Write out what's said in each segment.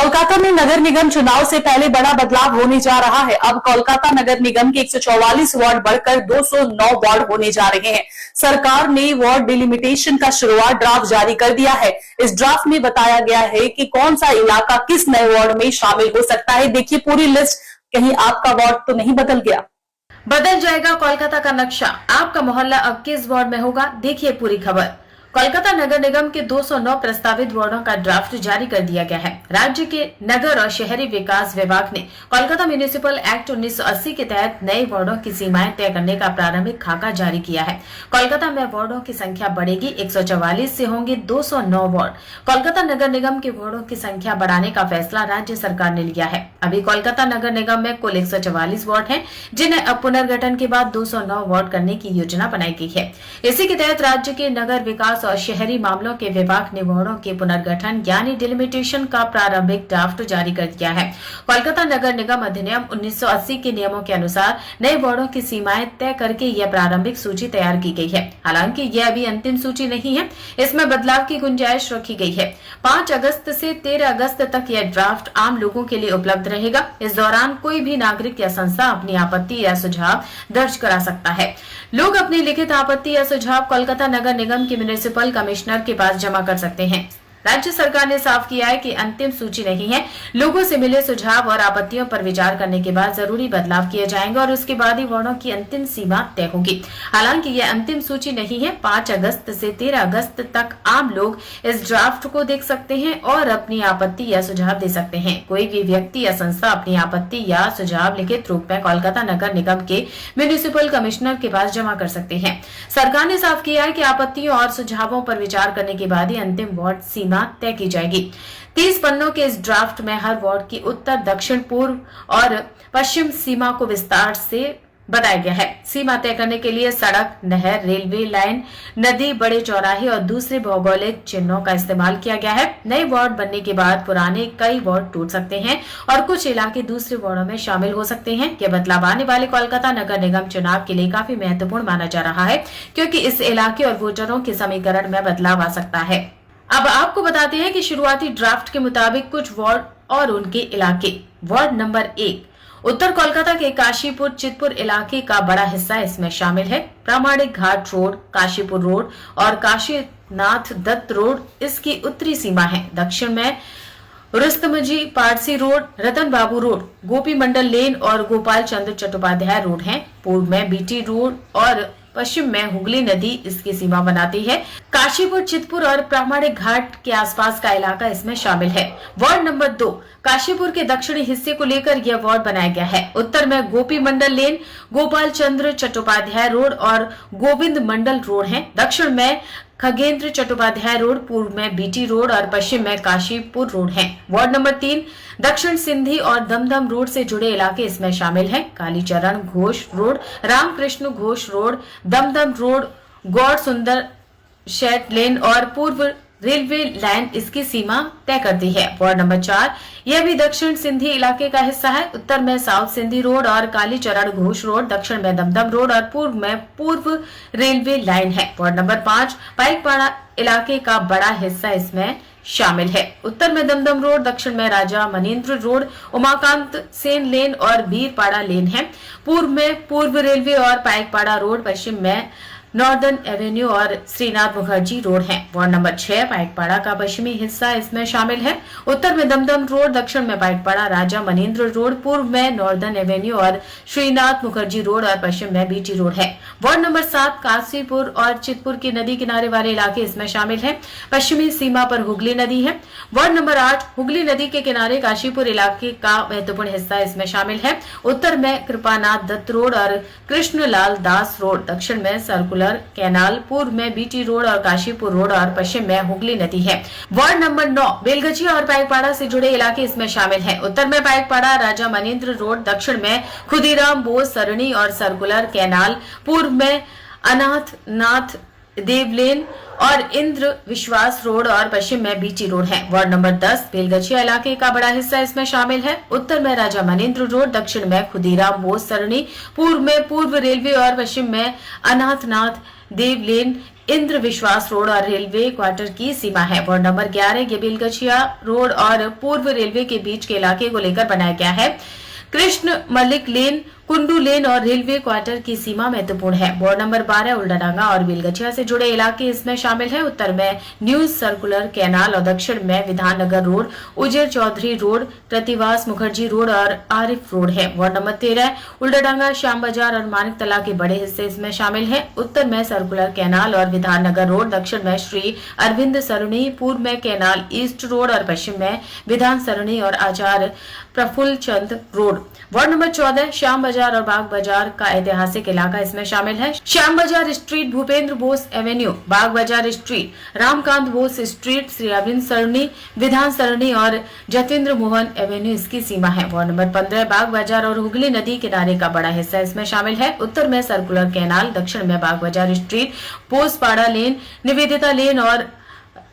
कोलकाता में नगर निगम चुनाव से पहले बड़ा बदलाव होने जा रहा है। अब कोलकाता नगर निगम के 144 वार्ड बढ़कर 209 वार्ड होने जा रहे हैं। सरकार ने वार्ड डिलिमिटेशन का शुरुआत ड्राफ्ट जारी कर दिया है। इस ड्राफ्ट में बताया गया है कि कौन सा इलाका किस नए वार्ड में शामिल हो सकता है। देखिए पूरी लिस्ट, कहीं आपका वार्ड तो नहीं बदल गया। बदल जाएगा कोलकाता का नक्शा, आपका मोहल्ला अब किस वार्ड में होगा, देखिए पूरी खबर। कोलकाता नगर निगम के 209 प्रस्तावित वार्डों का ड्राफ्ट जारी कर दिया गया है। राज्य के नगर और शहरी विकास विभाग ने कोलकाता म्युनिसिपल एक्ट 1980 के तहत नए वार्डों की सीमाएं तय करने का प्रारंभिक खाका जारी किया है। कोलकाता में वार्डों की संख्या बढ़ेगी, 144 से होंगे 209 वार्ड। कोलकाता नगर निगम के वार्डों की संख्या बढ़ाने का फैसला राज्य सरकार ने लिया है। अभी कोलकाता नगर निगम में कुल 144 वार्ड हैं, जिन्हें अब पुनर्गठन के बाद 209 वार्ड करने की योजना बनाई गई है। इसी के तहत राज्य के नगर विकास और शहरी मामलों के विभाग ने वार्डों के पुनर्गठन यानी डिलिमिटेशन का प्रारंभिक ड्राफ्ट जारी कर दिया है। कोलकाता नगर निगम अधिनियम 1980 के नियमों के अनुसार नए वार्डों की सीमाएं तय करके यह प्रारंभिक सूची तैयार की गई है। हालांकि यह अभी अंतिम सूची नहीं है, इसमें बदलाव की गुंजाइश रखी गई है। 5 अगस्त से 13 अगस्त तक यह ड्राफ्ट आम लोगों के लिए उपलब्ध रहेगा। इस दौरान कोई भी नागरिक या संस्था अपनी आपत्ति या सुझाव दर्ज करा सकता है। लोग अपनी लिखित आपत्ति या सुझाव कोलकाता नगर निगम के म्युनिसिपल कमिश्नर के पास जमा कर सकते हैं। राज्य सरकार ने साफ किया है कि अंतिम सूची नहीं है। लोगों से मिले सुझाव और आपत्तियों पर विचार करने के बाद जरूरी बदलाव किए जाएंगे और उसके बाद ही वार्डों की अंतिम सीमा तय होगी। हालांकि यह अंतिम सूची नहीं है। 5 अगस्त से 13 अगस्त तक आम लोग इस ड्राफ्ट को देख सकते हैं और अपनी आपत्ति या सुझाव दे सकते हैं। कोई भी व्यक्ति या संस्था अपनी आपत्ति या सुझाव लिखित रूप में कोलकाता नगर निगम के म्युनिसिपल कमिश्नर के पास जमा कर सकते हैं। सरकार ने साफ किया है कि आपत्तियों और सुझावों पर विचार करने के बाद ही अंतिम वार्ड सीमा तय की जाएगी। 30 पन्नों के इस ड्राफ्ट में हर वार्ड की उत्तर, दक्षिण, पूर्व और पश्चिम सीमा को विस्तार से बताया गया है। सीमा तय करने के लिए सड़क, नहर, रेलवे लाइन, नदी, बड़े चौराहे और दूसरे भौगोलिक चिन्हों का इस्तेमाल किया गया है। नए वार्ड बनने के बाद पुराने कई वार्ड टूट सकते हैं और कुछ इलाके दूसरे वार्डों में शामिल हो सकते हैं। यह बदलाव आने वाले कोलकाता नगर निगम चुनाव के लिए काफी महत्वपूर्ण माना जा रहा है, क्योंकि इस इलाके और वोटरों के समीकरण में बदलाव आ सकता है। अब आपको बताते हैं कि शुरुआती ड्राफ्ट के मुताबिक कुछ वार्ड और उनके इलाके। वार्ड नंबर 1, उत्तर कोलकाता के काशीपुर चितपुर इलाके का बड़ा हिस्सा इसमें शामिल है। प्रामाणिक घाट रोड, काशीपुर रोड और काशीनाथ दत्त रोड इसकी उत्तरी सीमा है। दक्षिण में रुस्तमजी पारसी रोड, रतन बाबू रोड, गोपी मंडल लेन और गोपाल चंद्र चट्टोपाध्याय रोड हैं। पूर्व में बीटी रोड और पश्चिम में हुगली नदी इसकी सीमा बनाती है। काशीपुर, चितपुर और प्रामाणिक घाट के आसपास का इलाका इसमें शामिल है। वार्ड नंबर 2, काशीपुर के दक्षिणी हिस्से को लेकर यह वार्ड बनाया गया है। उत्तर में गोपी मंडल लेन, गोपाल चंद्र चट्टोपाध्याय रोड और गोविंद मंडल रोड हैं। दक्षिण में खगेंद्र चट्टोपाध्याय रोड, पूर्व में बीटी रोड और पश्चिम में काशीपुर रोड है। वार्ड नंबर 3, दक्षिण सिंधी और दमदम रोड से जुड़े इलाके इसमें शामिल हैं। Kalicharan Ghosh road, Ramakrishna Ghosh road, Dumdum road, Gour Sundar Sett लेन और पूर्व रेलवे लाइन इसकी सीमा तय करती है। वार्ड नंबर 4, यह भी दक्षिण सिंधी इलाके का हिस्सा है। उत्तर में साउथ सिंधी रोड और कालीचरण घोष रोड, दक्षिण में दमदम रोड और पूर्व में पूर्व रेलवे लाइन है। वार्ड नंबर 5, पाइकपाड़ा इलाके का बड़ा हिस्सा इसमें शामिल है। उत्तर में दमदम रोड, दक्षिण में राजा मनेन्द्र रोड, उमाकांत सेन लेन और बीरपाड़ा लेन है। पूर्व में पूर्व रेलवे और पाइकपाड़ा रोड, पश्चिम में नॉर्दर्न एवेन्यू और श्रीनाथ मुखर्जी रोड है। वार्ड नंबर 6, पाइकपाड़ा का पश्चिमी हिस्सा इसमें शामिल है। उत्तर में दमदम रोड, दक्षिण में पाइकपाड़ा, राजा मनेन्द्र रोड, पूर्व में नॉर्दर्न एवेन्यू और श्रीनाथ मुखर्जी रोड और पश्चिम में बीटी रोड है। वार्ड नंबर 7, काशीपुर और चितपुर की नदी किनारे वाले इलाके इसमें शामिल है। पश्चिमी सीमा पर हुगली नदी है। वार्ड नंबर 8, हुगली नदी के किनारे काशीपुर इलाके का महत्वपूर्ण हिस्सा इसमें शामिल है। उत्तर में कृपानाथ दत्त रोड और कृष्णलाल दास रोड, दक्षिण में सर्कुलर कैनाल, पूर्व में बीटी रोड और काशीपुर रोड और पश्चिम में हुगली नदी है। वार्ड नंबर 9, बेलगछिया और पाइकपाड़ा से जुड़े इलाके इसमें शामिल हैं। उत्तर में पाइकपाड़ा, राजा मनेन्द्र रोड, दक्षिण में खुदीराम बोस सरणी और सर्कुलर कैनाल, पूर्व में अनाथनाथ देव लेन और इंद्र विश्वास रोड और पश्चिम में बीटी रोड है। वार्ड नंबर 10, बेलगछिया इलाके का बड़ा हिस्सा इसमें शामिल है। उत्तर में राजा मनेन्द्र रोड, दक्षिण में खुदीराम बोस सरणी, पूर्व में पूर्व रेलवे और पश्चिम में अनाथनाथ देव लेन इंद्र विश्वास रोड और रेलवे क्वार्टर की सीमा है। वार्ड नंबर 11 ये बेलगछिया रोड और पूर्व रेलवे के बीच के इलाके को लेकर बनाया गया है। कृष्ण मलिक लेन, कुंडू लेन और रेलवे क्वार्टर की सीमा महत्वपूर्ण है। वार्ड नंबर 12 उल्टाडांगा और बेलगछिया से जुड़े इलाके इसमें शामिल हैं। उत्तर में न्यू सर्कुलर कैनाल और दक्षिण में Bidhannagar road, Ujer Chowdhury road, Pratibas Mukherjee road और आरिफ रोड है। वार्ड नंबर 13 उल्टाडांगा, श्याम बाजार और मानिक तला के बड़े हिस्से इसमें शामिल हैं। उत्तर में सर्कुलर कैनाल और विधाननगर रोड, दक्षिण में श्री अरविंद सरणी, पूर्व में कैनाल ईस्ट रोड और पश्चिम में विधान सरणी और आचार्य प्रफुल्ल चंद road. Ward number 14 Shyam Bazar और बाग बाजार का ऐतिहासिक इलाका इसमें शामिल है। श्याम बाजार स्ट्रीट, भूपेंद्र बोस एवेन्यू, बाग बाजार स्ट्रीट, रामकांत बोस स्ट्रीट, श्री अरविंद सरणी, विधान सरणी और जतेंद्र मोहन एवेन्यू इसकी सीमा है। वार्ड नंबर 15 बाग बाजार और हुगली नदी किनारे का बड़ा हिस्सा इसमें शामिल है। उत्तर में सर्कुलर कैनाल, दक्षिण में बाग बाजार स्ट्रीट, पोसपाड़ा लेन, निवेदिता लेन और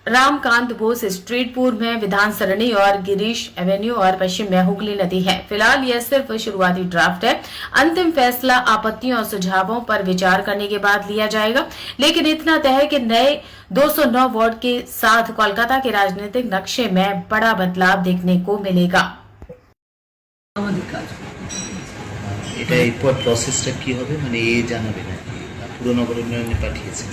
रामकांत बोस स्ट्रीट, पूर्व में विधान सरणी और गिरीश एवेन्यू और पश्चिम में हुगली नदी है। फिलहाल यह सिर्फ शुरुआती ड्राफ्ट है। अंतिम फैसला आपत्तियों और सुझावों पर विचार करने के बाद लिया जाएगा। लेकिन इतना तय है कि नए 209 वार्ड के साथ कोलकाता के राजनीतिक नक्शे में बड़ा बदलाव देखने को मिलेगा। এটা এরপর প্রসেসটা কি হবে মানে এ জানাবে নাকি পুরো নগর উন্নয়নে পাঠিয়েছে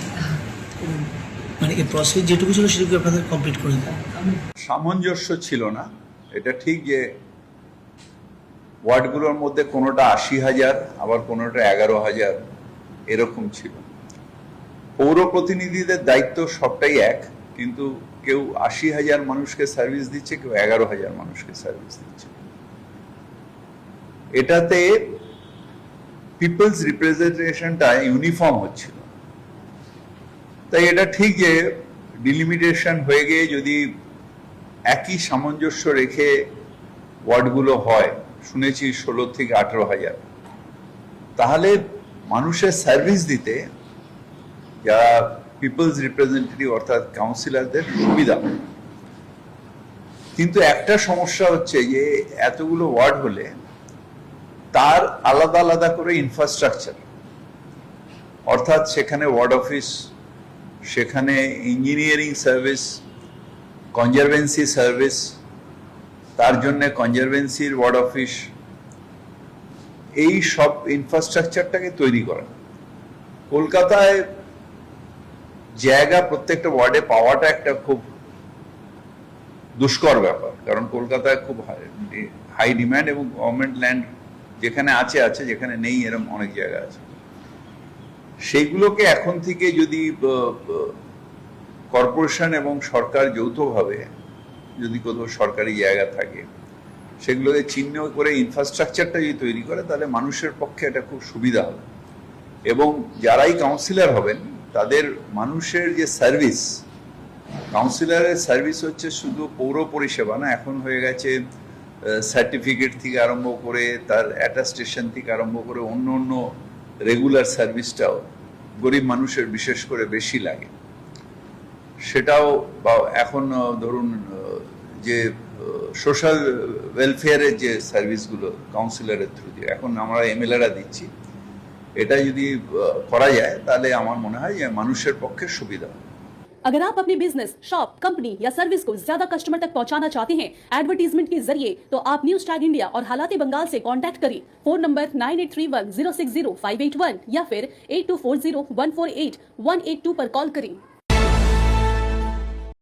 মানে এই প্রসেস যেটুকু ছিল সেটুকু আপনাদের কমপ্লিট করে দেন। সামঞ্জস্য ছিল না। এটা ঠিক যে ওয়ার্ডগুলোর মধ্যে কোনোটা ৮০,০০০ আবার কোনোটা ১১,০০০ এরকম ছিল। পৌর প্রতিনিধিদের দায়িত্ব সবটাই এক, কিন্তু কেউ ৮০,০০০ মানুষকে সার্ভিস দিচ্ছে, কেউ ১১,০০০ মানুষকে সার্ভিস দিচ্ছে। এটাতে পিপলস রিপ্রেজেন্টেশনটা ইউনিফর্ম হচ্ছিল। তাই এটা ঠিক যে ডিলিমিটেশন হয়ে গিয়ে যদি একই সামঞ্জস্য রেখে ওয়ার্ডগুলো হয়, শুনেছি ১৬ থেকে ১৮,০০০, তাহলে মানুষের সার্ভিস দিতে যারা পিপলস রিপ্রেজেন্টেটিভ অর্থাৎ কাউন্সিলরদের সুবিধা। কিন্তু একটা সমস্যা হচ্ছে যে এতগুলো ওয়ার্ড হলে তার আলাদা আলাদা করে ইনফ্রাস্ট্রাকচার, অর্থাৎ সেখানে ওয়ার্ড অফিস, সেখানে ইঞ্জিনিয়ারিং সার্ভিস, কনজারভেন্সি সার্ভিস, তার জন্য কনজারভেন্সির ওয়ার্ড অফিস, এই সব ইনফ্রাস্ট্রাকচারটাকে তৈরি করা। কলকাতায় জায়গা প্রত্যেকটা ওয়ার্ডে পাওয়াটা একটা খুব দুষ্কর ব্যাপার, কারণ কলকাতায় খুব হাই ডিমান্ড এবং গভর্নমেন্ট ল্যান্ড যেখানে আছে আছে, যেখানে নেই এরকম অনেক জায়গা আছে। সেইগুলোকে এখন থেকে যদি কর্পোরেশন এবং সরকার যৌথভাবে যদি কোথাও সরকারি জায়গা থাকে সেগুলোকে চিহ্ন করে ইনফ্রাস্ট্রাকচারটা যদি তৈরি করে, তাহলে মানুষের পক্ষে এটা খুব সুবিধা হবে। এবং যারাই কাউন্সিলর হবেন তাদের মানুষের যে সার্ভিস, কাউন্সিলরের সার্ভিস হচ্ছে শুধু পৌর পরিষেবা না, এখন হয়ে গেছে সার্টিফিকেট থেকে আরম্ভ করে তার অ্যাটাস্টেশন থেকে আরম্ভ করে অন্য অন্য রেগুলার সার্ভিসটাও গরিব মানুষের বিশেষ করে বেশি লাগে। সেটাও বা এখন ধরুন যে সোশ্যাল ওয়েলফেয়ারের যে সার্ভিসগুলো কাউন্সিলরের থ্রু দিয়ে এখন আমরা এমএলএরা দিচ্ছি, এটা যদি করা যায় তাহলে আমার মনে হয় যে মানুষের পক্ষে সুবিধা হবে। अगर आप अपने बिजनेस, शॉप, कंपनी या सर्विस को ज्यादा कस्टमर तक पहुंचाना चाहते हैं एडवर्टीजमेंट के जरिए, तो आप न्यूज टैग इंडिया और हालाते बंगाल से कांटेक्ट करें। फोन नंबर 9831060581 या फिर 8240148182 पर कॉल करें।